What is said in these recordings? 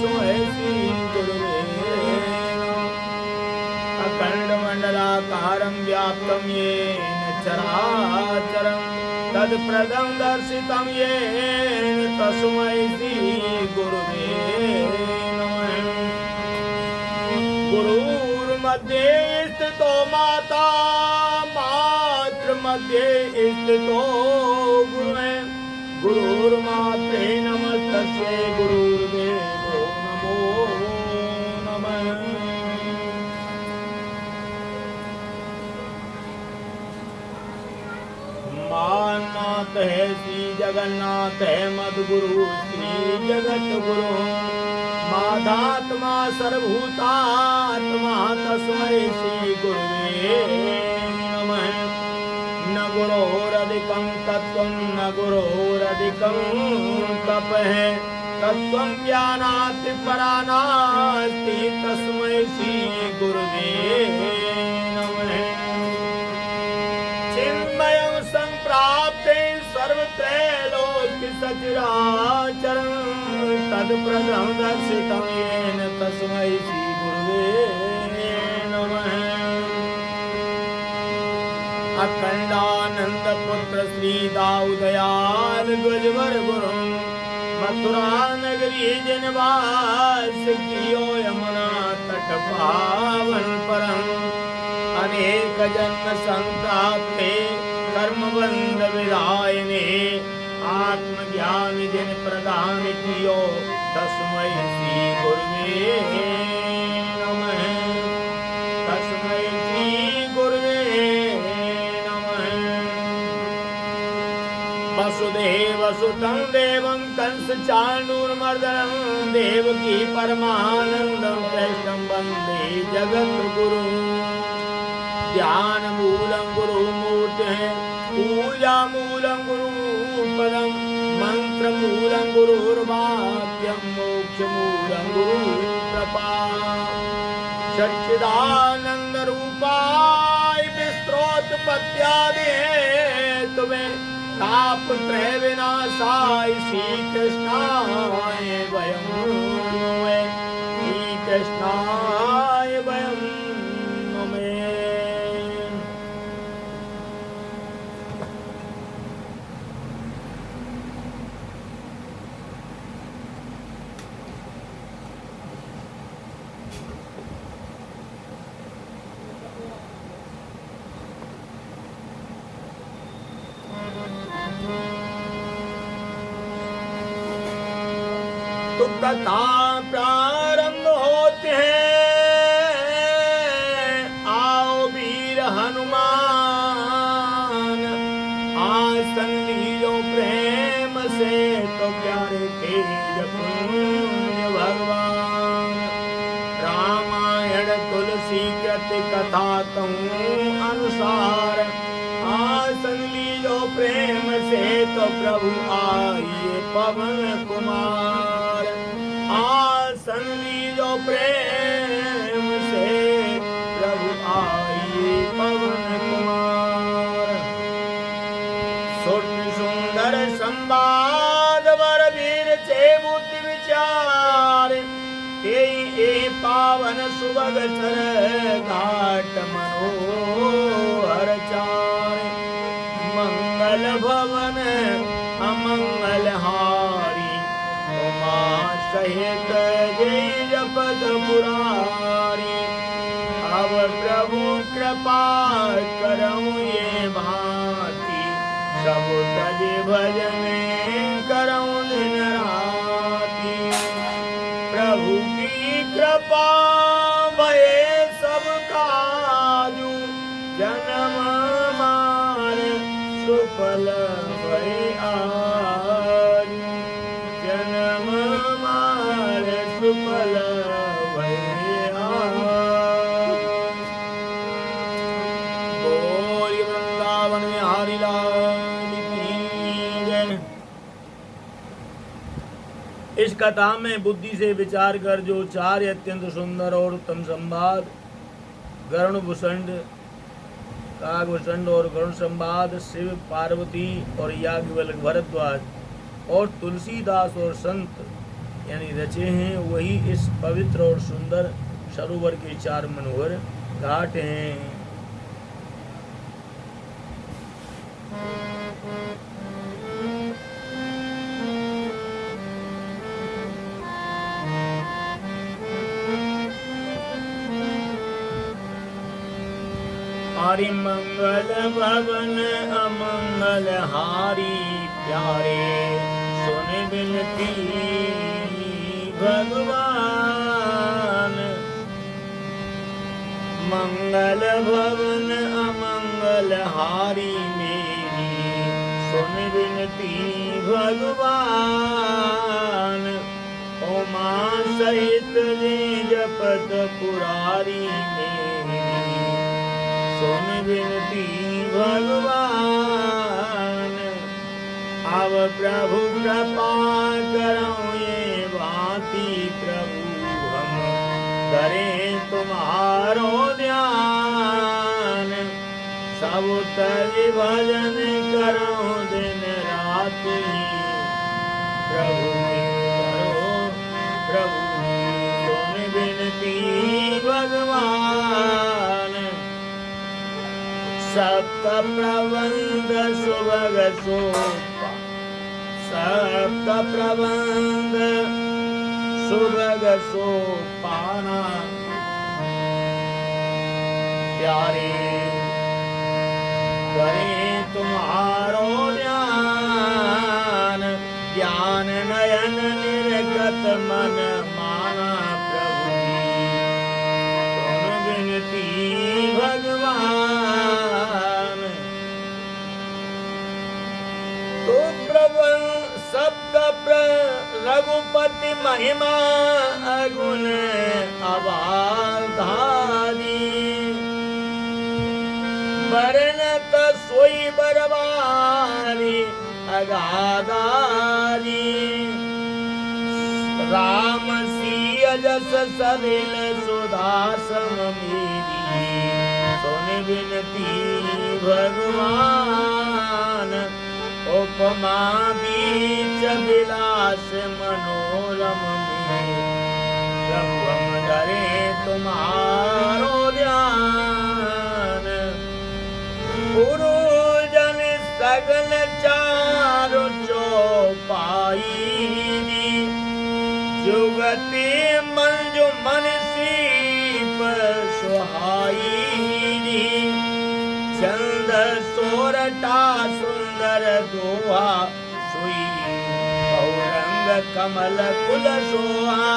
तस्मै श्री गुरुवे नमः। अखण्डमण्डलाकारं व्याप्तं येन चराचरं तत्प्रदं दर्शितं येन तस्मै श्री गुरुवे नमः। गुरुर्मध्ये स्थितो माता मातृमध्ये स्थितो गुरुः गुरुर्मात्रे नमस्तस्यै गुरुर्देवो नमो नमः। माननाथ है श्री जगन्नाथ है मद्गुरु श्री जगत गुरु माधात्मा सर्वभूतात्मा तस्मै श्री गुरुवे नमः। न गुरोरधिकं तत्त्वं न गुरोरधिकं तपः तत्त्वं ज्ञानात् परा नास्ति तस्मै श्री गुरुवे नमः। चिन्मयं सम्प्राप्ते सर्वत्रैलोक्य सचराचरं तत्प्रदं दर्शितं येन तस्मै श्री गुरुवे नमः। अखंडानंद पुत्र श्री दाऊदयाल ध्वजवर गुरु मथुरा नगरी जनवास कियो यमुना तट पावन परम अनेक जन्म संप्राप्ते कर्मबंध विधायने आत्मज्ञान जिन प्रदान कियो तस्मै श्री गुरुवे नमः। तस्मै श्री गुरुवे वसुदेव सुतं देवं कंस चाणूरमर्दनं देवकी परमानंदं कृष्णं वंदे जगद्गुरुं। ध्यान मूलं गुरुमूर्तिः पूजा मूलं गुरुपदं मंत्र मूलं गुरुर्वाक्यं मोक्ष मूलं गुरुकृपा। सच्चिदानंद रूपाय विस्तृतपत्यादि हेतुवे तापत्रय विनाशाय श्री कृष्णाय वयं नमः। श्री कृष्णाय वयं नमः। तो कथा प्रारंभ होते हैं आओ वीर हनुमान आसन लियो प्रेम से तो प्यारे तेज पुण्य भगवान। रामायण तुलसी कृति कथा कहूँ अनुसार आसन लियो प्रेम से तो प्रभु आइए पवन कुमार। आसन लीजो प्रेम से प्रभु आइए पवन कुमार। सुंदर संवाद वर वीर चे बुद्धि विचार ते पावन सुभग चर घाट मनोहर चार। मंगल भवन अमंगल हारी उमा सहित जय जपत पुरारी। अब प्रभु कृपा करऊं ये भांति सब तज भजन करऊं दिन राति। प्रभु की कृपा भये सब काजू जन्म मार सुफल भय आज। जन्म मार सुफल भय आज। बोल वृंदावन में हरि लाल की जय। इस कथा में बुद्धि से विचार कर जो चार अत्यंत सुंदर और उत्तम संवाद गरुण भूषण कागभूषण और गरुण संवाद शिव पार्वती और याज्ञवल्क्य भरद्वाज और तुलसीदास और संत यानी रचे हैं, वही इस पवित्र और सुंदर सरोवर के 4 मनोहर घाट हैं। हरि मंगल भवन अमंगल हारी प्यारे, सुन बिनती भगवान। मंगल भवन अमंगल हारी मेरी, सुन बिनती भगवान। उमा सहित ले जपत पुरारी मेरी, सुन बिनती भगवान। अब प्रभु कृपा करो ये भांति, प्रभु हम करें तुम्हारो ध्यान। सब तज भजन करो दिन राति, प्रभु करो प्रभु सुन बिनती भगवान। सप्त प्रबंध सुभग सोपा, सप्त प्रबंध सुभग सोपाना। प्यारे करें तुम्हारो ध्यान, ज्ञान नयन निर्गत मन माना। प्रभु सुन बिनती भगवान। तो प्रबल सबका रघुपति महिमा अगुण अबाधारी, बरनत सोई बरबारी अगाधारी। राम सिय जस सलिल सुधा सम मेरी, सुन बिनती भगवान। उपमा बीच विलास मनोरम में, प्रभु हम धरे तुम्हारो ध्यान। गुरुजन सगल चारु चौपाई, जुगति मंजु मन सीप सुहाई। चंद सोरठा सुंदर दोहा, सुई औरंग कमल कुल सोहा।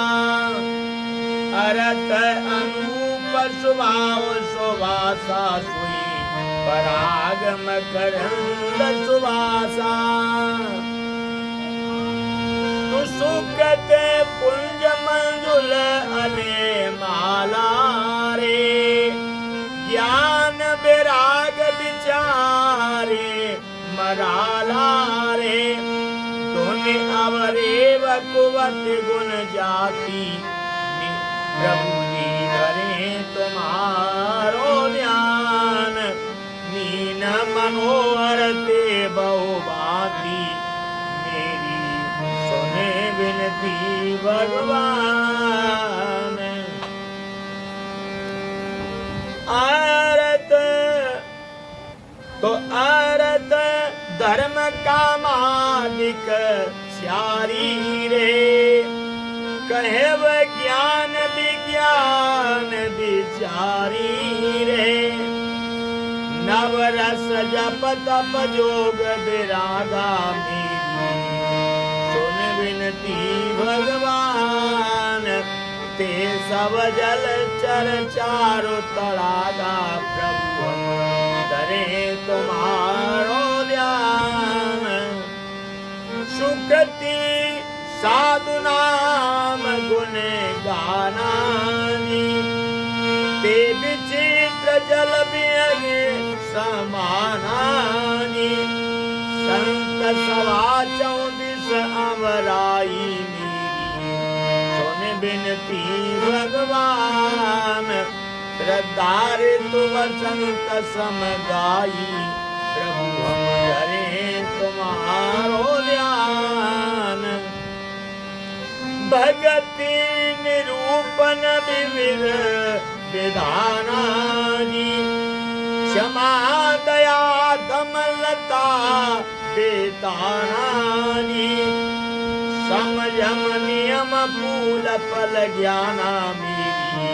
अरत अनूप सुभाव सुवासा, सुई पराग मकरंद सुवासा। सुकृत पुंज मंजुल अले माला रे, ज्ञान विराग विचारे मराला रे। धुनि अवरे कुवत गुण जाति, प्रभु जी धरे तुम्हारो ध्यान। मीन मनोहर ते बहु भांति, मेरी सुने बिनती भगवान। आरत तो आरत धर्म कामादिक स्यारी रे, कहव ज्ञान विज्ञान विचारी रे। नवरस जप तप जोग विरागा मेरी, सुन बिनती भगवान। ते सब जल चर चारु तड़ागा, प्रभु हम धरे तुम्हारो ध्यान। सुकृति साधु नाम गुण गानानी, ते विचित्र जल बियगे समानानी। संत सवा 34 अमराई मेरी, सुन बिनती भगवान। श्रद्धारे तुम संत समगाई, प्रभु हम धरे तुम्हारो ध्यान। भज गति निरूपण विविध विधाना जी, क्षमा दया दमलता बेताना जी, समझम नियम फूल फल ज्ञाना मेरी,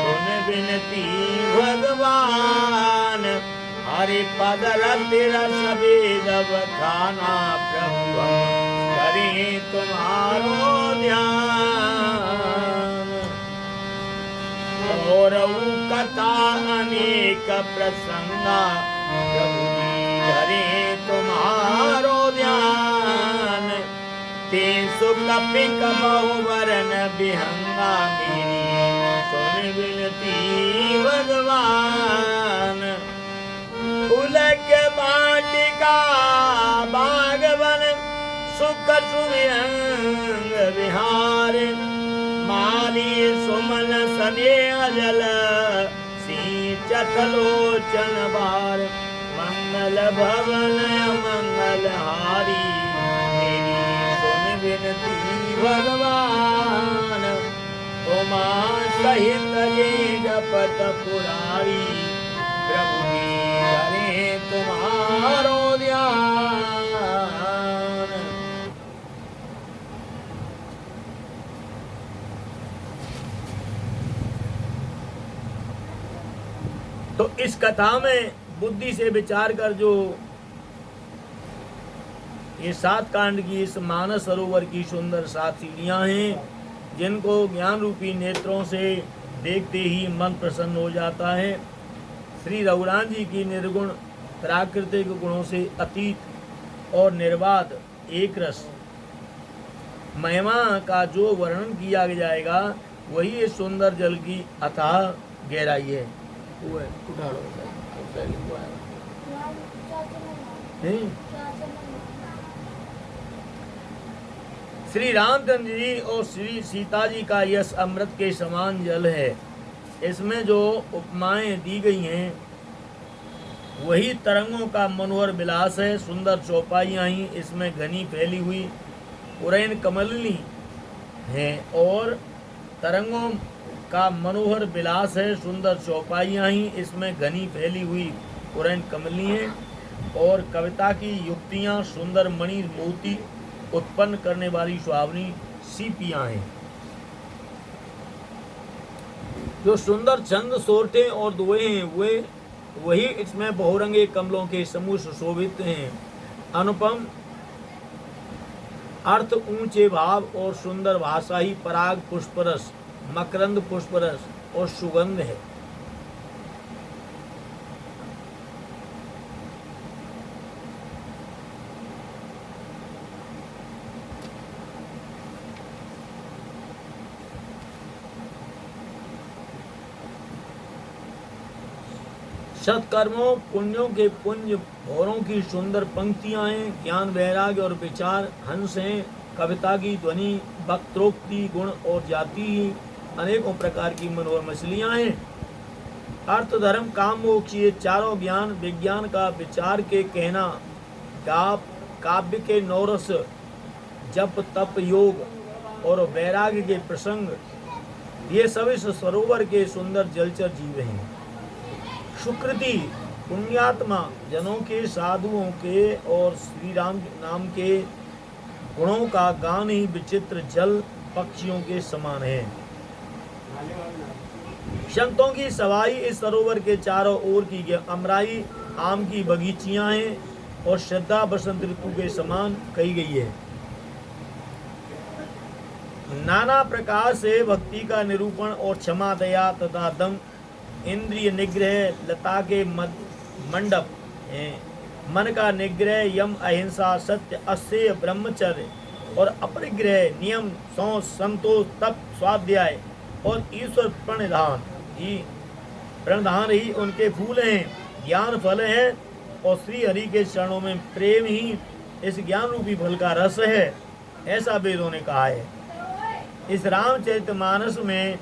सुन विनती भगवान, हरि पद तेरा सवेद खाना, प्रभु करें तुम्हारो ध्यान। और कथा अनेक प्रसंगा, प्रभु जी धरे तुम्हारो ध्यान, ते सुख पिक बहुवरन विहंगा मेरी, सुन विनती भगवान। फूलक वाटिका बागवन, सुख सुविहंग विहार, माली सुमन स्नेह जल, सींचत लोचन बार, मंगल भवन मंगल हारी, मेरी सुन विनती भगवान। उमा सहित ले जपत पुरारी, प्रभु जी करें तुम्हारो ध्यान। तो इस कथा में बुद्धि से विचार कर जो ये 7 कांड की इस मानस सरोवर की सुंदर 7 सीढ़ियां हैं, जिनको ज्ञान रूपी नेत्रों से देखते ही मन प्रसन्न हो जाता है। श्री रघुराम जी की निर्गुण प्राकृतिक गुणों से अतीत और निर्बाध एक रस महिमा का जो वर्णन किया जाएगा, वही इस सुंदर जल की अथाह गहराई है। वो है उठा लो श्री रामचंद्र जी और श्री सीता जी का यश अमृत के समान जल है। इसमें जो उपमाएं दी गई हैं, वही तरंगों का मनोहर विलास है। सुंदर चौपाइयाँ ही इसमें घनी फैली हुई उरैन कमलिनी है, और तरंगों का मनोहर विलास है। सुंदर चौपाइयाँ ही इसमें घनी फैली हुई उरैन कमलिनी है, और कविता की युक्तियाँ सुंदर मणि मोती उत्पन्न करने वाली सुहावनी सीपियाँ हैं। जो सुंदर छंद सोरठे और दोहे हैं, वे वही इसमें बहुरंगे कमलों के समूह सुशोभित हैं। अनुपम अर्थ, ऊंचे भाव और सुंदर भाषा ही पराग पुष्परस, मकरंद पुष्परस और सुगंध है। सत्कर्मों पुण्यों के पुंज भौरों की सुंदर पंक्तियां हैं। ज्ञान वैराग्य और विचार हंस हैं। कविता की ध्वनि, वक्त्रोक्ति, गुण और जाति ही अनेकों प्रकार की मनोहर मछलियां हैं। अर्थ, धर्म, काम, मोक्ष, ये चारों ज्ञान विज्ञान का विचार के कहना, काव्य के नौरस, जप तप योग और वैराग्य के प्रसंग, ये सब इस सरोवर के सुंदर जलचर जीव हैं। सुकृति पुण्यात्मा जनों के, साधुओं के और श्री राम नाम के गुणों का गान ही विचित्र जल पक्षियों के समान है। संतों की सवाई इस सरोवर के चारों ओर की अमराई आम की बगीचियां हैं, और श्रद्धा बसंत ऋतु के समान कही गई है। नाना प्रकार से भक्ति का निरूपण और क्षमा दया तथा दम, इंद्रिय निग्रह, लता के मंडप, मन का निग्रह, यम, अहिंसा, सत्य, अस्तेय, ब्रह्मचर्य और अपरिग्रह, नियम, संतोष, तप, स्वाध्याय और ईश्वर प्रणिधान ही उनके फूल हैं, ज्ञान फल है। और श्री हरि के चरणों में प्रेम ही इस ज्ञान रूपी फल का रस है, ऐसा वेदों ने कहा है। इस रामचरितमानस में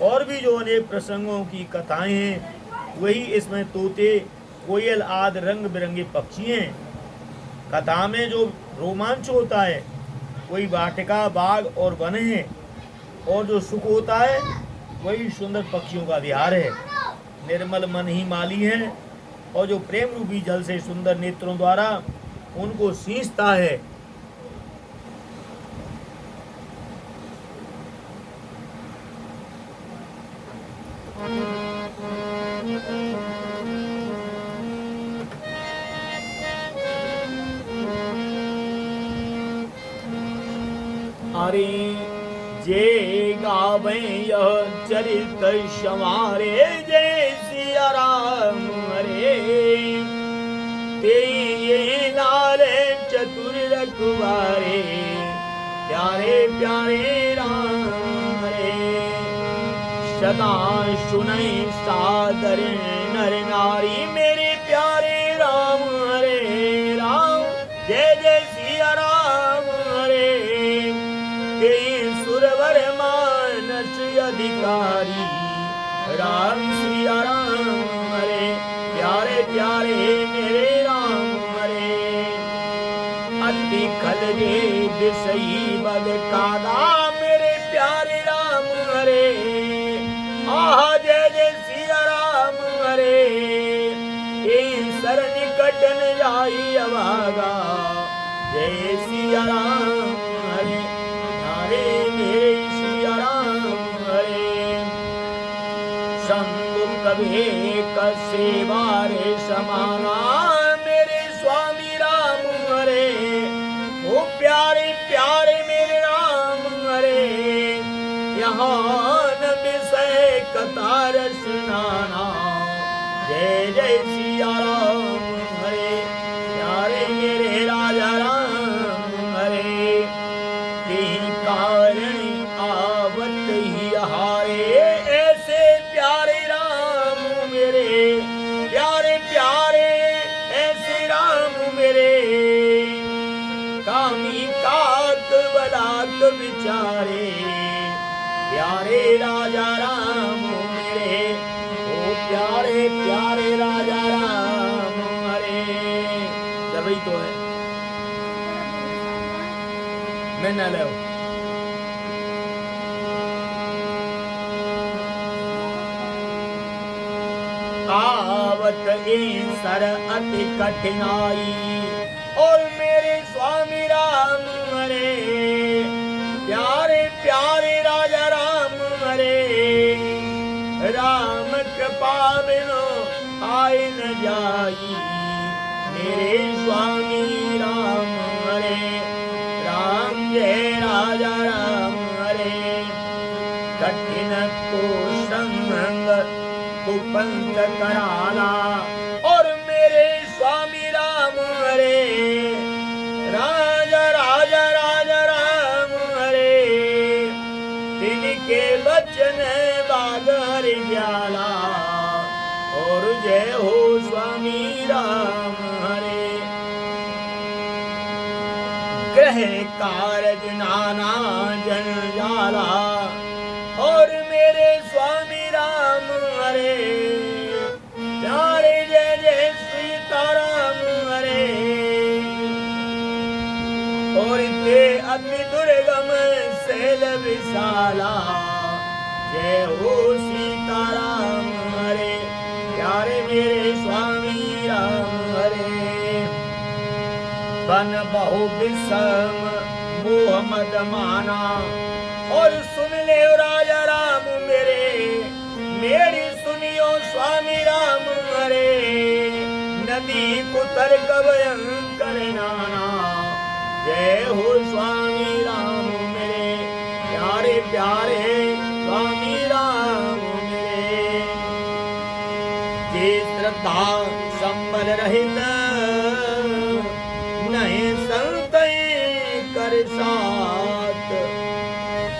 और भी जो अनेक प्रसंगों की कथाएं हैं, वही इसमें तोते, कोयल आदि रंग बिरंगे पक्षी हैं। कथा में जो रोमांच होता है, वही वाटिका, बाग और वन है। और जो सुख होता है वही सुंदर पक्षियों का विहार है। निर्मल मन ही माली है और जो प्रेम रूपी जल से सुंदर नेत्रों द्वारा उनको सींचता है। अरे जे गावे यह चरित समारे जय सिया राम हरे, ते ये लाल चतुर रखवारे प्यारे प्यारे राम हरे। सदा सुनै सादर नर नारी मेरे प्यारे राम हरे राम, जय जय सिया राम हरे। सुरवर मानस अधिकारी राम सिया राम हरे, प्यारे प्यारे मेरे राम हरे। अति खल जे बिसई बग कादा मेरे प्यारे राम हरे, आहा जय जय सिया राम हरे। सर निकट न जाई अभागा जय सिया राम हरे, प्यारे मेरे सिया राम हरे। संग कभी सेवा रे समाना मेरे स्वामी राम हरे, ओ प्यारे प्यारे मेरे राम हरे। यहाँ न विषय कथा रसनाना जय जय सिया राम हरे, प्यारे मेरे राजा राम हरे। कारण आवत ही हारे ऐसे प्यारे राम मेरे, प्यारे प्यारे ऐसे राम मेरे। कामी काक बलाक विचारे प्यारे राजा राम मेरे, ओ प्यारे प्यारे राजा राम हरे। जब ही तो है मैं न ले आवत सर अति कठिनाई और मेरे स्वामी राम हरे, प्यारे प्यारे राजा राम हरे। राम कृपा बिनो आए न जाई मेरे स्वामी राम हरे, राम जय राजा राम हरे। कठिन को संग कुपंथ कराला और मेरे स्वामी राम हरे, राजा राजा राजा राम हरे। तिनके बचन बाग हरि ज्ञाला और जय हो स्वामी राम हरे। ग्रह कारज नाना जन जाला और मेरे स्वामी राम हरे, प्यारे जय जय सीताराम हरे। और ते अति दुर्गम शैल विशाला जय हो सीताराम हरे, प्यारे मेरे स्वामी राम हरे। बन बहु विषम मोह मद माना और सुन ले राजा राम मेरे, मेरी सुनियो स्वामी राम हरे। नदी कुतर कभयंकर नाना जय हो स्वामी राम मेरे, प्यारे प्यारे स्वामी राम मेरे। जे श्रद्धा संबल रहित नहीं संत कर साथ,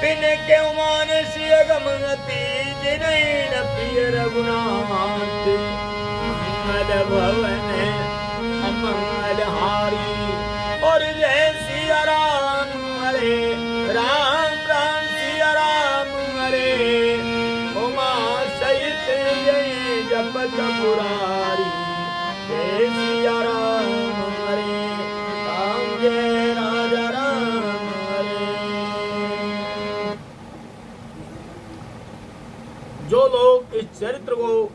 बिन के मानस अगमति जिन्हें न प्रिय रघुनाथ। मंगल भवन अमंगल हारी और जय सिया राम हरे, राम राम सिया राम हरे। उमा सहित जय जपत मुरारी जय सिया राम हरे, राम जय राजा राम हरे। मंत्र को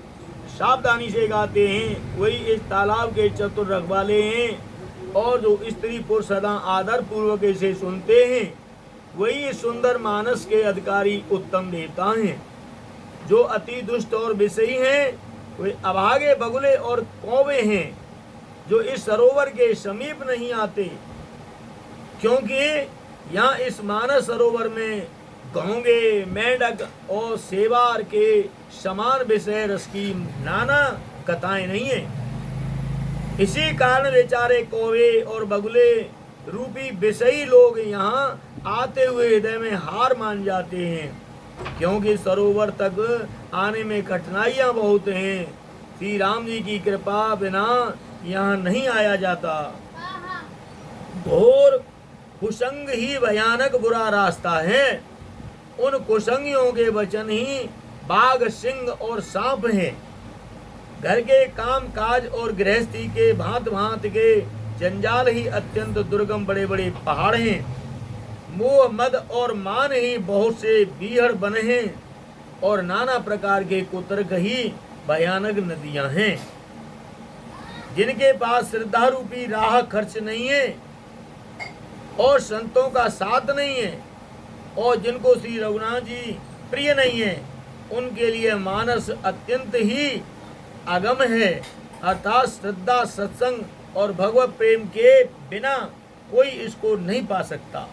सावधानी से गाते हैं वही इस तालाब के चतुर रखवाले हैं, और जो स्त्री पुरुष सदा आदर पूर्वक इसे सुनते हैं वही इस सुंदर मानस के अधिकारी उत्तम देवता हैं। जो अति दुष्ट और विषयी हैं वे अभागे बगुले और कौवे हैं, जो इस सरोवर के समीप नहीं आते, क्योंकि यहाँ इस मानस सरोवर में घोंगे, मेंढक और सेवार के समान विषय रस की नाना कथाएं नहीं है। इसी कारण बेचारे कौवे और बगुले रूपी विषयी लोग यहाँ आते हुए हृदय में हार मान जाते हैं, क्योंकि सरोवर तक आने में कठिनाइयाँ बहुत हैं। श्री राम जी की कृपा बिना यहाँ नहीं आया जाता। घोर कुसंग ही भयानक बुरा रास्ता है। उन कुसंगियों के वचन ही बाघ, सिंह और सांप हैं। घर के काम काज और गृहस्थी के भांत भांत के जंजाल ही अत्यंत दुर्गम बड़े बड़े पहाड़ हैं। मोह मद और मान ही बहुत से बीहड़ बने हैं, और नाना प्रकार के कुतर्क ही भयानक नदियां हैं। जिनके पास श्रद्धा रूपी राह खर्च नहीं है और संतों का साथ नहीं है, और जिनको श्री रघुनाथ जी प्रिय नहीं है, उनके लिए मानस अत्यंत ही अगम है। अर्थात श्रद्धा, सत्संग और भगवत प्रेम के बिना कोई इसको नहीं पा सकता।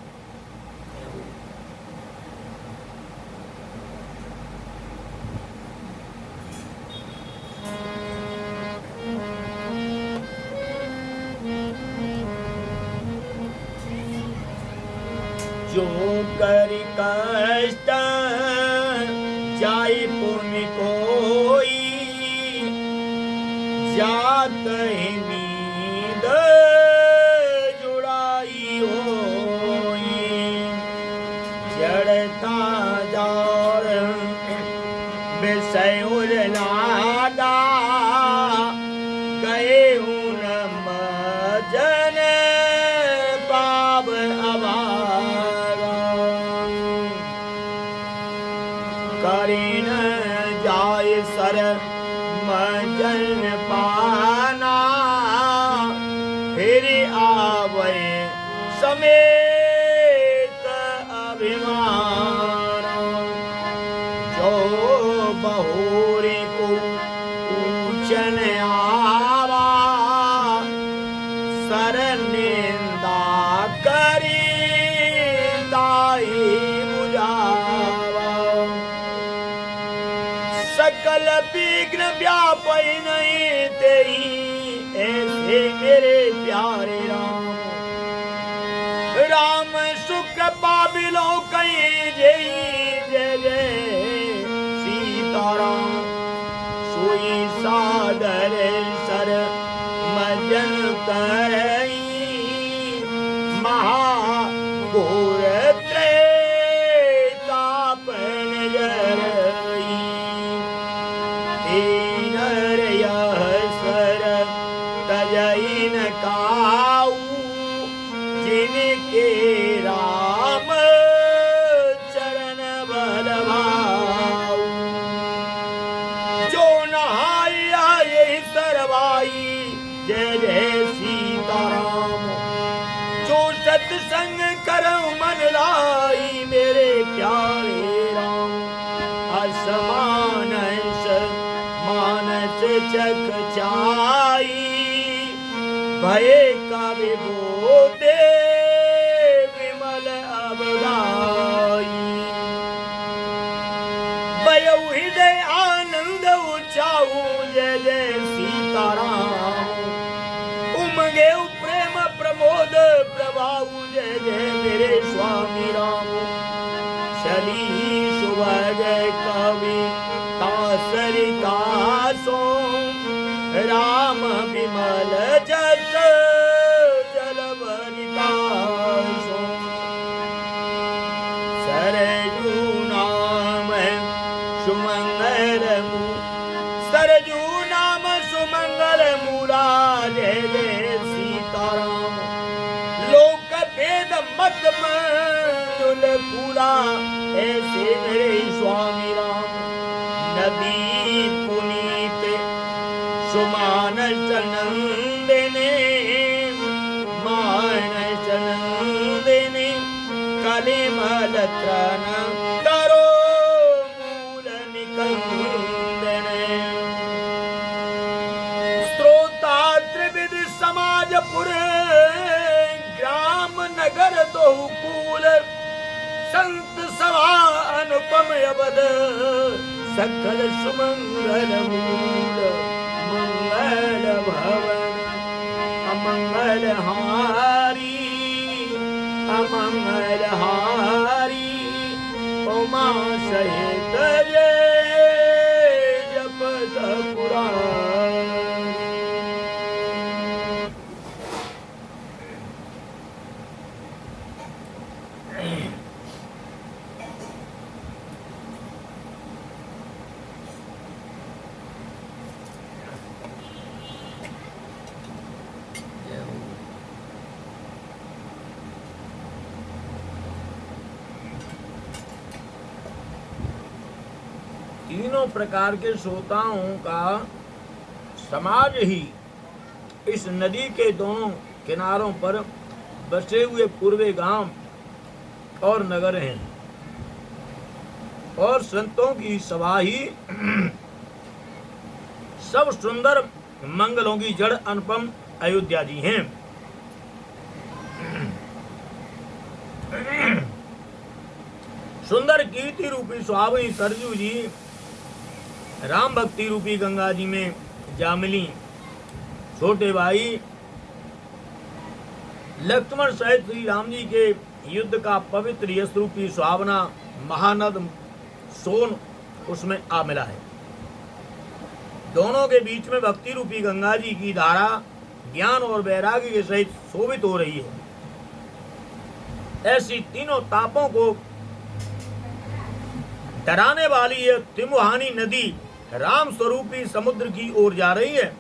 जो करि कष्ट जाय पुण्य कोई, जात ही नींद जुड़ाई होई। जड़ता जार विषय उलनादा, गए उन मजन पाप अभागा। करीन जाय सर मजन पाना, फिर आवे समेत अभिमान। जो बहुरी को पूछन आवा, सर निंदा करी दाई बुझावा। सकल विघ्न व्यापी नहीं तेई, ऐसे मेरे प्यारे राम। राम सुख पाबिलो कहीं जय जय जय सीताराम। सोई सादर सर मजन करई, महाघोर त्रेताप नजरई। तेनर यह स्वर तजइन काऊ, जिनके राम चरण बल भाऊ। जो नहाया यही सरवाई, जय जय सीताराम। जो सत्संग करऊं मन लाई, मेरे प्यारे राम। असमानस मानस चकचाई, भय का विभूते विमल अवगाई। भयउ हृदय आनंद उचाऊ, जय जय सीताराम। उमगे प्रेम प्रमोद प्रभाऊ, जय जय मेरे स्वामी राम। चली सुभग कवि तासरिता सो, राम विमल जस जल भरितासो। सरजू नाम सुमंगल सरजू नाम सुमंगल मूला, जय जय सीताराम। लोक भेद मत मंजुल पूरा, ऐसे मेरे स्वामी राम। नदी सकल त्रन करो मूल निकंदन। स्त्रोता त्रिविध समाजपुर ग्राम नगर दो कूल संत सभा अनुपम अवध सकल सुमंगल मूल मंगल भवन अमंगल हारी अमंगल हारी उमा सहित जपत पुराण। तीनों प्रकार के श्रोताओं का समाज ही इस नदी के दोनों किनारों पर बसे हुए पूर्वे गांव और नगर हैं और संतों की सभा ही सब सुंदर मंगलों की जड़ अनुपम अयोध्या जी हैं। सुंदर कीर्ति रूपी सुहावनी सरजू जी राम भक्ति रूपी गंगा जी में जा मिली। छोटे भाई लक्ष्मण सहित श्री राम जी के युद्ध का पवित्र यश रूपी सुहावना महानद सोन उसमें आ मिला है। दोनों के बीच में भक्ति रूपी गंगा जी की धारा ज्ञान और वैराग्य के सहित शोभित हो रही है। ऐसी तीनों तापों को डराने वाली यह त्रिमुहानी नदी राम स्वरूपी समुद्र की ओर जा रही है।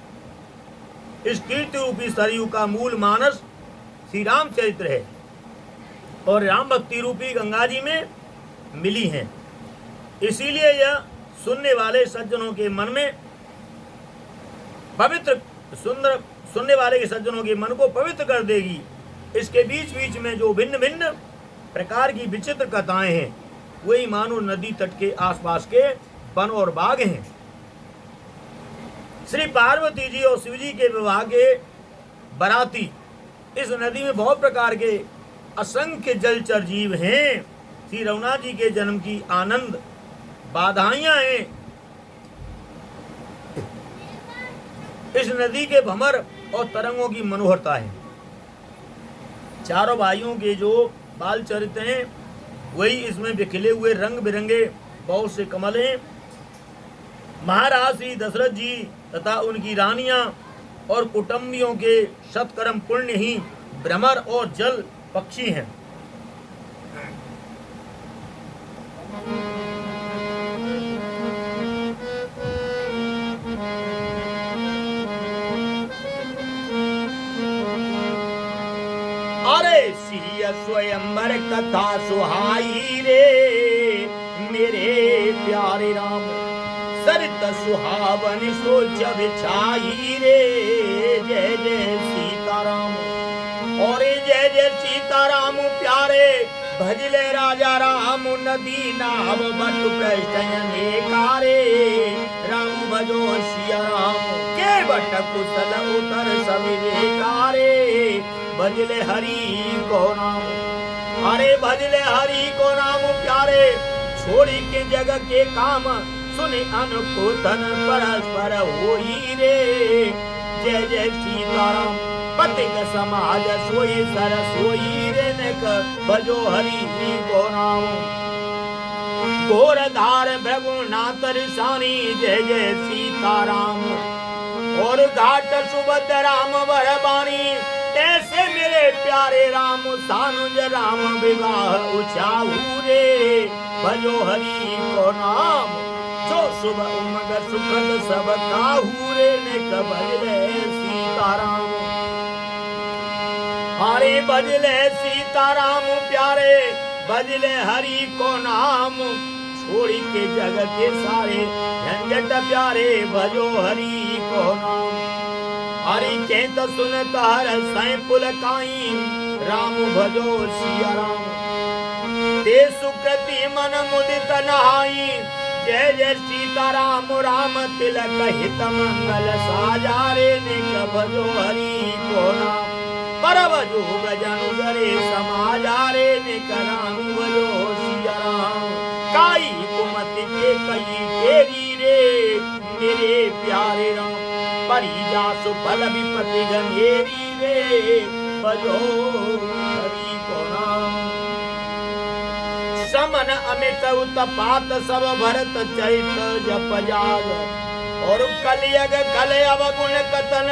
इस कीर्ति रूपी सरयू का मूल मानस श्री राम चरित्र है और राम भक्ति रूपी गंगा जी में मिली है। इसीलिए यह सुनने वाले सज्जनों के मन में पवित्र सुंदर सुनने वाले के सज्जनों के मन को पवित्र कर देगी। इसके बीच बीच में जो भिन्न भिन्न प्रकार की विचित्र कथाएं हैं वही मानो नदी तट के आसपास के वन और बाग हैं। श्री पार्वती जी और शिव जी के विवाह के बराती इस नदी में बहुत प्रकार के असंख्य जलचर जीव हैं। श्री रघुनाथ जी के जन्म की आनंद बाधाइयां हैं। इस नदी के भंवर और तरंगों की मनोहरता है। चारों भाइयों के जो बाल चरित्र हैं वही इसमें बिखले हुए रंग बिरंगे बहुत से कमल हैं। महाराज श्री दशरथ जी तथा उनकी रानियां और कुटुंबियों के सत्कर्म पुण्य ही भ्रमर और जल पक्षी हैं। अरे सिया स्वयंवर कथा सुहाई रे मेरे प्यारे राम सरित सुहावन सोच बिछाई रे। जय जय सीताराम और जय जय सीताराम प्यारे भजले राजा राम नदी नाव बट प्रश्न कारे। राम भजो सिया राम के बट कुशल उतर सभी कारे। भजले हरि को नाम अरे भजले हरि को नाम प्यारे छोड़ी के जग के काम सुने अनुकोतन परस्पर होई रे। जय जय सीताराम पतिक समाज सोई सर सोई रे नक भजो हरि को नाम। घोरधार भगुनाथ रिसानी जय जय सीताराम और घाट सुभद्र राम वरबानी। ऐसे मेरे प्यारे राम सानुज राम विवाह उछाऊ रे। भजो हरि को नाम जो शुभ उमग सुखद सब काहू रे ने भजले सीताराम। हरे भजले सीताराम प्यारे भजले हरि को नाम छोड़ी के जग के सारे झंझट प्यारे भजो हरि को नाम। हरि के तो सुनत हर सै पुल काई राम भजो सिया राम। ते सुकृति मन मुदित नहाई, जय जय सीताराम राम तिलक हित मंगल साजारे निक भजो हरि को नाम, पर भजो गजनु गरे समाजारे निक राम भजो सिया राम। काई कुमति के कई तेरी रे मेरे प्यारे राम, परी जासु फल विपति गंभीरी रे भजो हरि को नाम। समन अमित उत्पात सब भरत चैत जप जाग, और कलियग कले अवगुण कतन,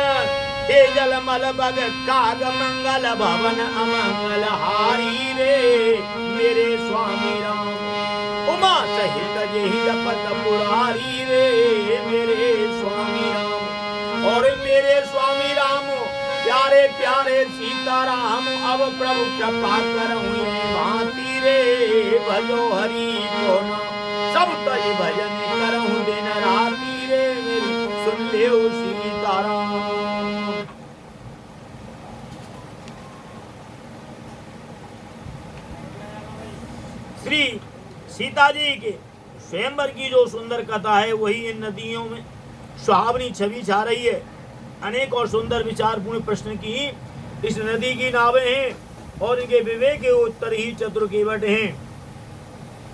हे जल मल बग काग मंगल भवन अमंगल हारी रे मेरे स्वामी राम। उमा सहित जेहि जपत पुरारी रे मेरे स्वामी राम। और मेरे स्वामी राम प्यारे प्यारे सीताराम, अब प्रभु कृपा करऊं भांति रे भजो हरि को नाम। सब तज भजन करऊं दिन राति रे मेरी सुन लेओ सीताराम। श्री सीता जी के स्वयंवर की जो सुंदर कथा है वही इन नदियों में सुहावनी छवि छा रही है। अनेक और सुंदर विचारपूर्ण प्रश्न की इस नदी की नावें हैं और इनके विवेक के उत्तर ही चतुर केवट हैं।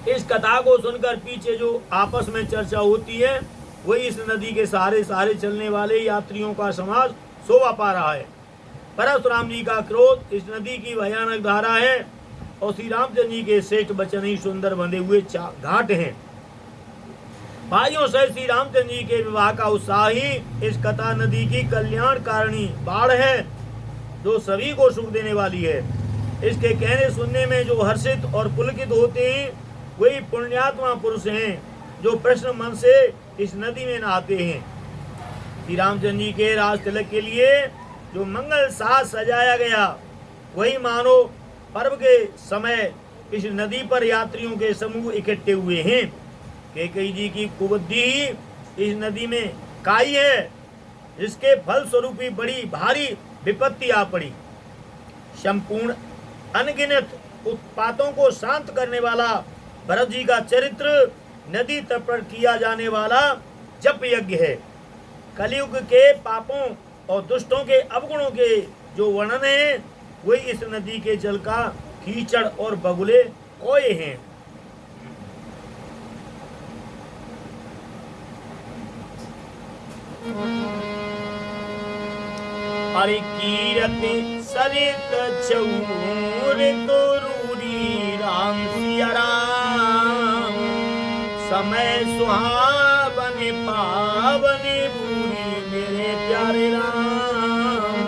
इस कथा को सुनकर पीछे जो आपस में चर्चा होती है वही इस नदी के सहारे सहारे चलने वाले यात्रियों का समाज शोभा पा रहा है। परशुराम जी का क्रोध इस नदी की भयानक धारा है और श्री रामचंद्र जी के श्रेष्ठ वचन ही सुंदर बंधे हुए घाट हैं। भाइयों से श्री रामचंद्र जी के विवाह का उत्साह ही इस कथा नदी की कल्याणकारिणी बाढ़ है जो सभी को सुख देने वाली है। इसके कहने सुनने में जो हर्षित और पुलकित होते हैं वही पुण्यात्मा पुरुष हैं जो प्रश्न मन से इस नदी में नहाते हैं। श्री रामचंद्र जी के राज तिलक के लिए जो मंगल साज सजाया गया वही मानो पर्व के समय इस नदी पर यात्रियों के समूह इकट्ठे हुए हैं। कैकेयी जी की कुबुद्धि इस नदी में काई है, जिसके फल स्वरूप ही बड़ी भारी विपत्ति आ पड़ी। संपूर्ण अनगिनत उत्पातों को शांत करने वाला भरत जी का चरित्र नदी तट पर किया जाने वाला जप यज्ञ है। कलयुग के पापों और दुष्टों के अवगुणों के जो वर्णन है वही इस नदी के जल का कीचड़ और बगुले कोए हैं। हरि कीरति सरित चौर तोरूरी राम सिया राम, समय सुहावन पावन पूरी मेरे प्यारे राम।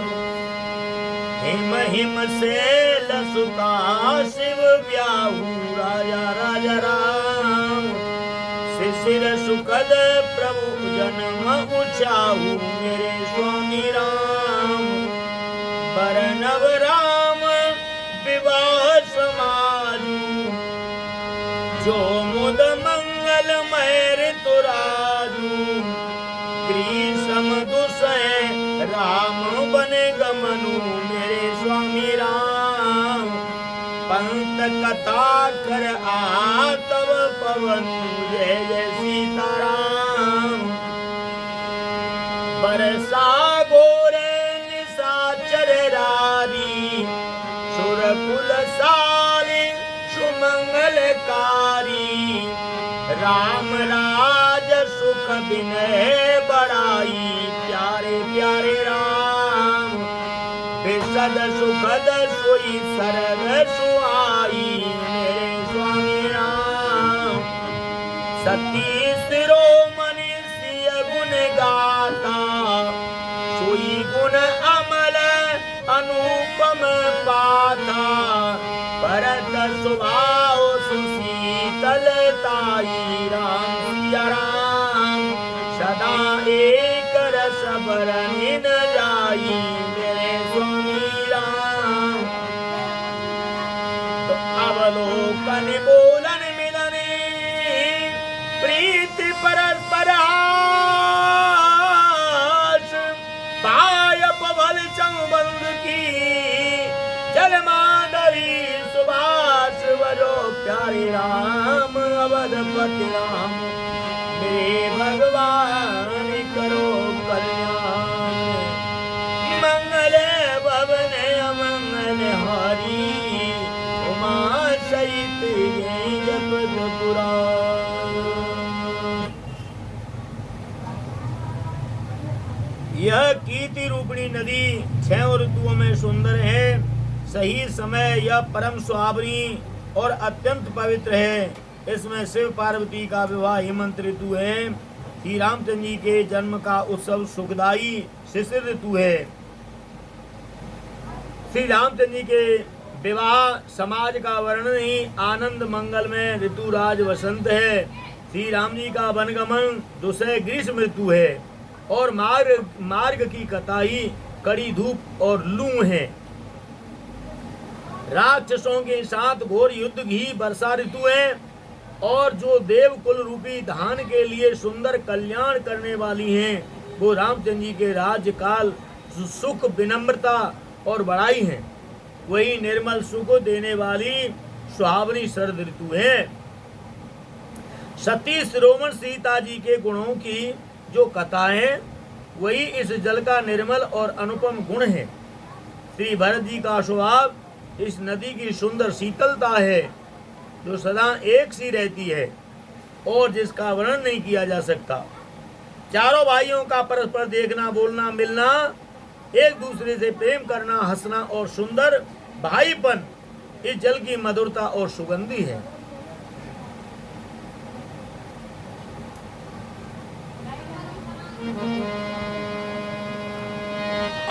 हिम हिम से लसुता शिव ब्याहू राजा राजा राम, शिशिर सुखद प्रभु जन्म उचाहू मेरे स्वामी राम। बरनव राम विवाह समाजू, जो मुद मंगल मय ऋतुराजू। ग्रीष्म दुसह राम बने गमनु मेरे स्वामी राम। पंत कथा कर आतव पवन जय जय सीताराम। बरसा गोर निशाचर रारी, सुरकुल सारी सुमंगलकारी। राम राज सुख विनय बड़ाई प्यारे प्यारे राम। विशद सुखद सोई सरल सुहाई मेरे स्वामी राम। सती शिरोमणि सिय गुण गाता, सोई गुण अमल अनुपम पाता। भरत स्वभाव सुशीतलताई राम सिया राम। सदा एक रस बरनि न जाई मेरे स्वामी राम। तो अवलोकन बोलन मिलने, प्रीति परस्पर आस। पाय पवल चंबंद की जल माधवी सुभाष वरो प्यारे राम अवधपति राम, मेरे भगवान करो कल्याण। मंगल भवन अमंगल हारी, उमा सहित जपत पुराण। यह कीर्ति रूपिणी नदी 6 ऋतुओं में सुंदर है। सही समय यह परम सुहावनी और अत्यंत पवित्र है। इसमें शिव पार्वती का विवाह हेमंत ऋतु है। श्री रामचंद्र जी के जन्म का उत्सव सुखदायी शिशिर ऋतु है। श्री रामचंद्र जी के विवाह समाज का वर्णन ही आनंद मंगल में ऋतुराज वसंत है। श्री राम जी का वनगमन दुसह ग्रीष्म ऋतु है और मार्ग की कताई कड़ी धूप और लू है। राक्षसों के साथ घोर युद्ध की वर्षा ऋतु है और जो देवकुल रूपी धान के लिए सुंदर कल्याण करने वाली हैं, वो रामचंद्र जी के राज्य काल सुख विनम्रता और बड़ाई है। वही निर्मल सुख देने वाली सुहावनी शरद ऋतु है। सती शिरोमण सीता जी के गुणों की जो कथा है, वही इस जल का निर्मल और अनुपम गुण है। श्री भरत जी का स्वभाव इस नदी की सुंदर शीतलता है, जो सदा एक सी रहती है और जिसका वर्णन नहीं किया जा सकता। चारों भाइयों का परस्पर देखना, बोलना, मिलना, एक दूसरे से प्रेम करना, हंसना और सुंदर भाईपन इस जल की मधुरता और सुगंधी है।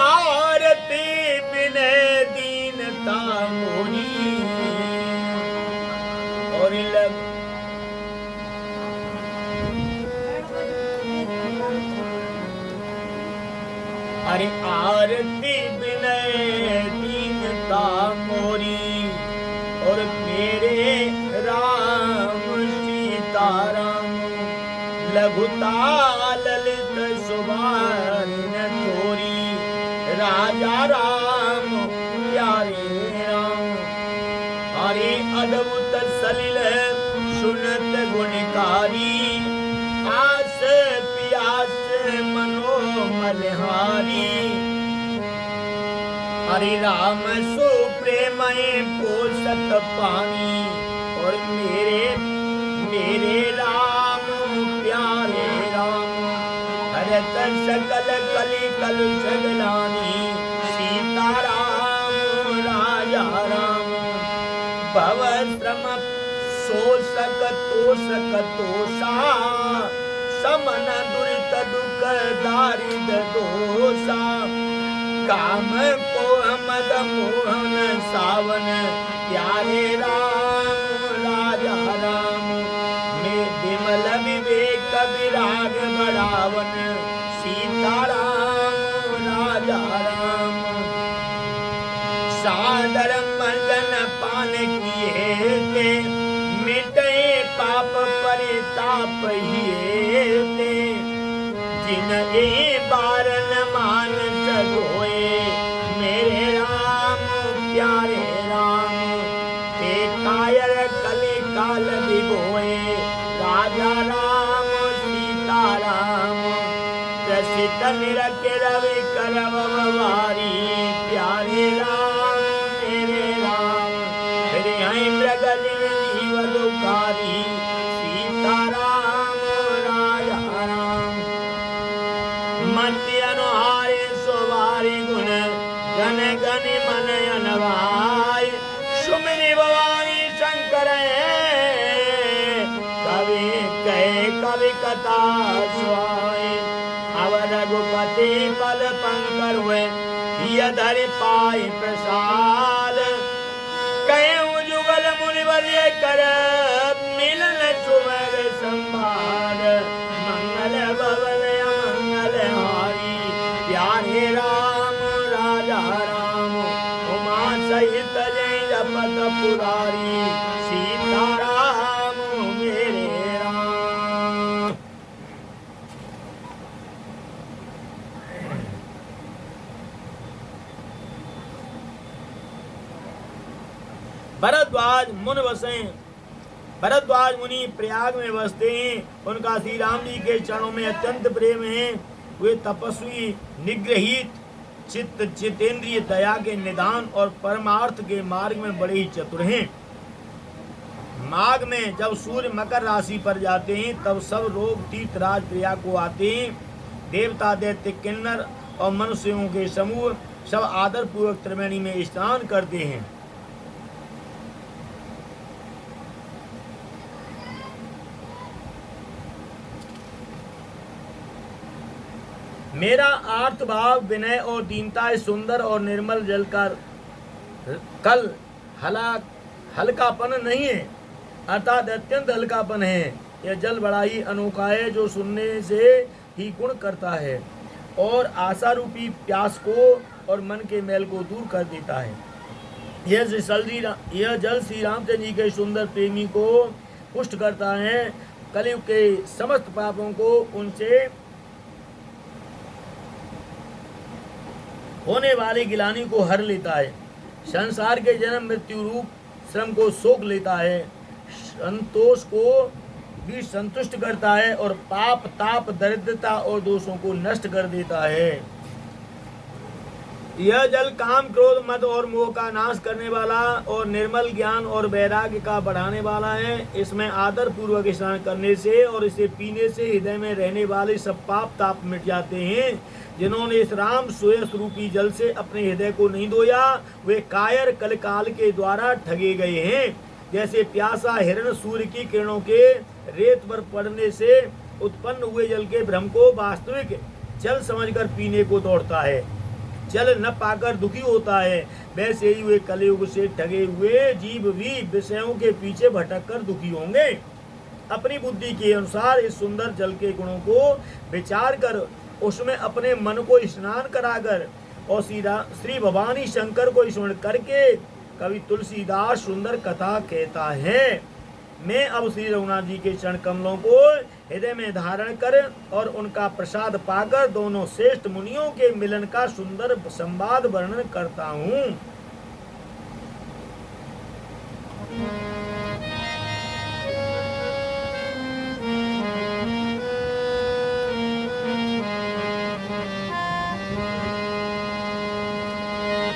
आरती बिनय दीनता मोरी और लग अरे आरती बिनय दीनता मोरी और मेरे राम सीताराम, लघुता ललित सुबान थोरी, राजा राम प्यारे राम। हरे अद्भुत सलिल सुनत गुणकारी, आस पियास मनोमलहारी। हरे राम सुप्रेमय पोषक पानी और मेरे राम प्यारे राम। हरत सकल कली कलुष गलानी, सीताराम राजा राम। भव श्रम शोषक तोषक तोषा, समन दुरित दुख दारिद्र दोषा। काम को मद मोहन सावन, प्यारे राम राजा राम। में विमल विवेक विराग बढ़ावन, सीताराम राजा राम। सादर मंजन पान किए थे, मिटे पाप परिताप हिए थे। जिन ए बार न मान सगोए, मेरे राम प्यारे राम। ते कायर कले काल विभोए, राजा राम सीताराम। प्रसिद्ध निरख रवि करव वारी, प्यारे राम तेरे राम। फिर हैं प्रगति जीव दुखारी, सीताराम राजा राम। मति अनुहारे सोवारी गुण, गण गण मन अनवाय। सुमिरि भवानी शंकर कवि कहे कवि कथा सुहाए। अब रघुपति पद पंकर हुए, धरि पाए प्रसाद। कहे जुगल मुनिवर कर, मिलन सुमर संवाद। मंगल भवन अमंगल हारी, प्यारे राम राजा राम। उमा सहित जय जपत पुरारी, सीताराम मेरे राम। भरद्वाज मुन वसें भरद्वाज मुनि प्रयाग में बसते हैं, उनका श्री राम जी के चरणों में अत्यंत प्रेम है। वे तपस्वी, निग्रहित चित्त, चितेंद्रिय, दया के निदान और परमार्थ के मार्ग में बड़े ही चतुर हैं। माघ में जब सूर्य मकर राशि पर जाते हैं तब सब लोग तीर्थराज प्रयाग को आते हैं। देवता, दैत्य, किन्नर और मनुष्यों के समूह सब आदर पूर्वक त्रिवेणी में स्नान करते हैं। मेरा आर्त भाव, विनय और दीनता इस सुंदर और निर्मल जल का कल हल्कापन नहीं है, अर्थात अत्यंत हल्कापन है। यह जल बड़ा ही अनोखा है, जो सुनने से ही गुण करता है और आशा रूपी प्यास को और मन के मैल को दूर कर देता है। यह जल श्री रामचंद्र जी के सुंदर प्रेमी को पुष्ट करता है, कलयुग के समस्त पापों को उनसे होने वाली गिलानी को हर लेता है, संसार के जन्म मृत्यु रूप श्रम को सोख लेता है, संतोष को भी संतुष्ट करता है और पाप, ताप, दरिद्रता और दोषों को नष्ट कर देता है। यह जल काम, क्रोध, मद और मोह का नाश करने वाला और निर्मल ज्ञान और वैराग्य का बढ़ाने वाला है। इसमें आदर पूर्वक स्नान करने से और इसे पीने से हृदय में रहने वाले सब पाप ताप मिट जाते हैं। जिन्होंने इस राम सुयस रूपी जल से अपने हृदय को नहीं धोया, वे कायर कलकाल के द्वारा ठगे गए हैं। जैसे प्यासा हिरण सूर्य की किरणों के रेत पर पड़ने से उत्पन्न हुए जल के भ्रम को वास्तविक जल समझकर पीने को दौड़ता है, जल न पाकर दुखी होता है, वैसे ही वे कलयुग से ठगे हुए जीव भी विषयों के पीछे भटक कर दुखी होंगे। अपनी बुद्धि के अनुसार इस सुंदर जल के गुणों को विचार कर उसमें अपने मन को स्नान कराकर और श्री भवानी शंकर को स्मरण करके कवि तुलसीदास सुंदर कथा कहता है। मैं अब श्री रघुनाथ जी के चरण कमलों को हृदय में धारण कर और उनका प्रसाद पाकर दोनों श्रेष्ठ मुनियों के मिलन का सुंदर संवाद वर्णन करता हूँ।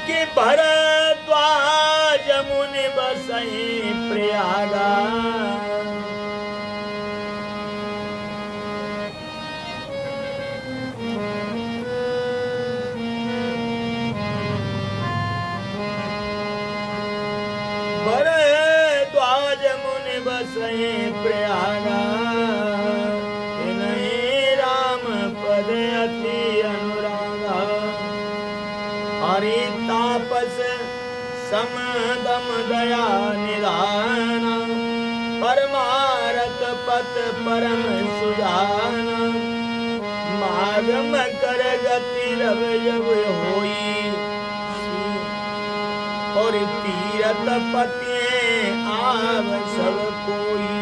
कि भरद्वाज मुनि बसई प्रयागा, भरद्वाज मुनि बसई प्रयागा, इन्हीं राम पद अति अनुरागा। हरि तापस समदम दया निधान, परमारथ पथ परम सुजान। मागम कर गति रव जब होई, और तीरथ पति आव सब कोई।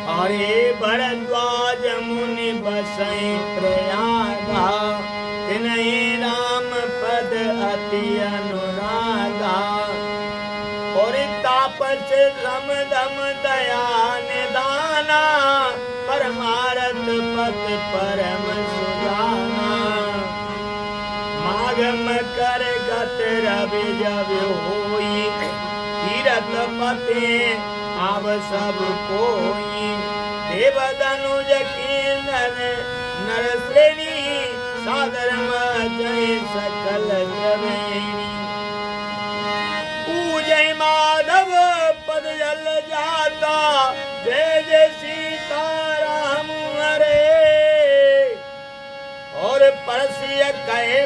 हरे भरद्वाज मुनि बसई प्रयागा, तिन्हीं राम पद अति अनुरागा। और तापस समदम दया निदाना, परमारथ पथ परम सुजाना। मागम कर गत रवि जब होई, तीरथ पति आव सब कोई। देव धनुज की नर श्रेणी, सादर जय सकल त्रिवेणी। पूजय माधव पद जल जाता, जय जय सीता राम हरे। और परसिय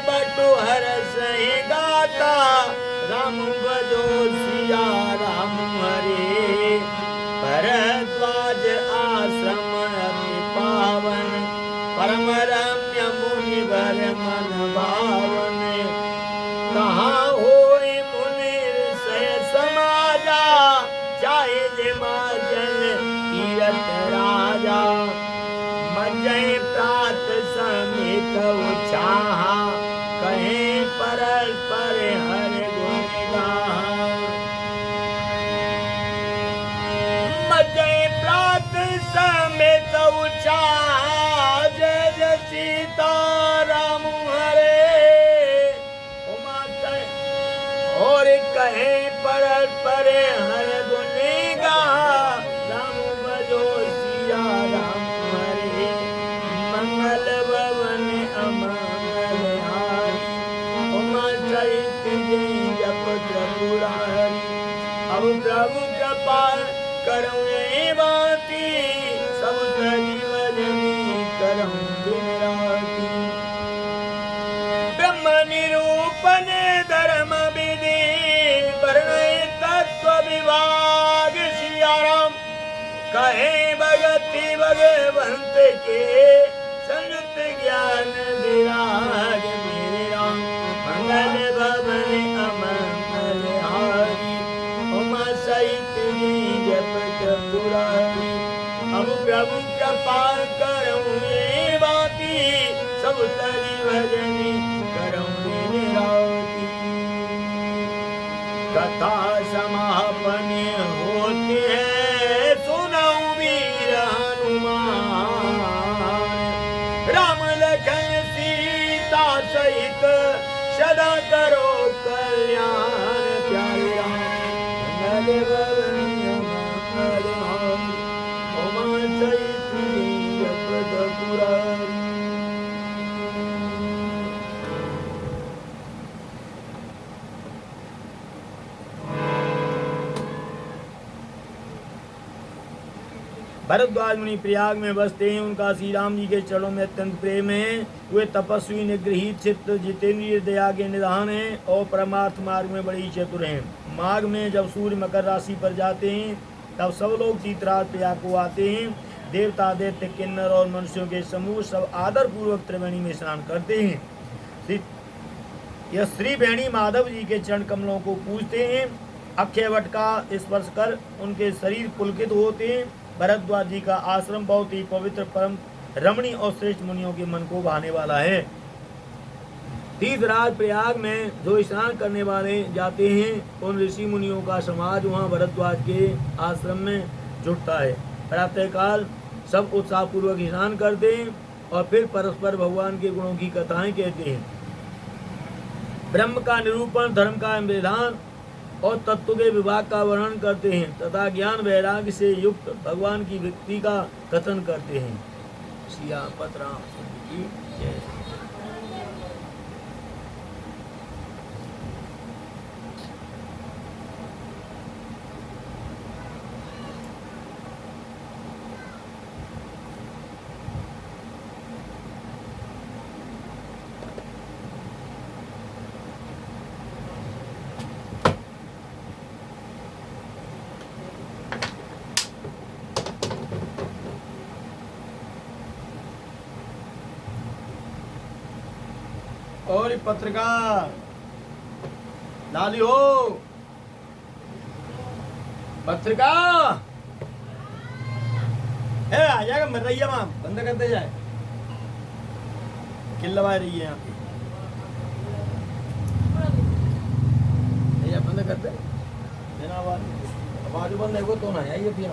बटु हर सही गाता राम भजो सिया राम हरे। भरद्वाज आश्रम अति पावन परम रम्य मुनि वर मन भावन। कहाँ होए मुनि से समाजा चाहे जमाजन तीरथ राजा। मजय प्रात समेत उछाहा कहे परस्पर हर गुण गाहा। मजय प्रात समेत उछाहा जय जय सीता राम हरे। और कहे परस्पर हर गुण गाहा राम भजो सिया राम हरे। मंगल भवन अमंगल हारी उमा सहित जय जप त्रिपुरारी। अब प्रभु कृपा करो ये बाती सब जीवनी करो दिन राती। ब्रह्म निरूपण धर्म विधि वर्णय तत्व विभाग सिया राम। कहे भगति भगवंत के संयुक्त ज्ञान विराग मेरे राम। मंगल भवन अमंगल हारी उमा सहित जप त्रिपुरारी। अब प्रभु कृपा करो ये बाती सब तरी भजनी करो दिन राती। कथा समापन होती है सुनाऊं वीर हनुमान। राम लखन सीता सहित सदा करो कल्याण प्यारे राम। मंगल भवन मंगल हारी उमा सहित जप त्रिपुरारी। भरद्वाज मुनि प्रयाग में बसते हैं। उनका श्री राम जी के चरणों में अत्यंत प्रेम है। वे तपस्वी निगृहित चित्त जितेंद्रिय दया के निधान हैं और परमार्थ मार्ग में बड़ी चतुर हैं। माघ में जब सूर्य मकर राशि पर जाते हैं तब सब लोग तीर्थराज प्रयाग को आते हैं। देवता दैत्य किन्नर और मनुष्यों के समूह सब आदर पूर्वक त्रिवेणी में स्नान करते हैं। यह श्री वेणी माधव जी के चरण कमलों को पूजते हैं। अक्षय वट का स्पर्श कर उनके शरीर पुलकित होते हैं। भरद्वाज जी का आश्रम बहुत ही पवित्र परम रमणीय और श्रेष्ठ मुनियों के मन को भाने वाला है। तीर्थराज प्रयाग में जो स्नान करने वाले जाते हैं उन ऋषि मुनियों का समाज वहाँ भरद्वाज के आश्रम में जुटता है। प्रातःकाल सब उत्साहपूर्वक स्नान करते हैं और फिर परस्पर भगवान के गुणों की कथाएं कहते हैं। ब्रह्म का निरूपण, धर्म का विधान और तत्व के विभाग का वर्णन करते हैं तथा ज्ञान वैराग्य से युक्त भगवान की भक्ति का कथन करते हैं। सियापत राम की जय। और पत्रकार लाली हो पत्रकार है आ जाएगा मर रही है वहां बंद करते जाए किल लगा रही है यहाँ पे बंद करते आवाज बंद है वो तो ना आइए भैया।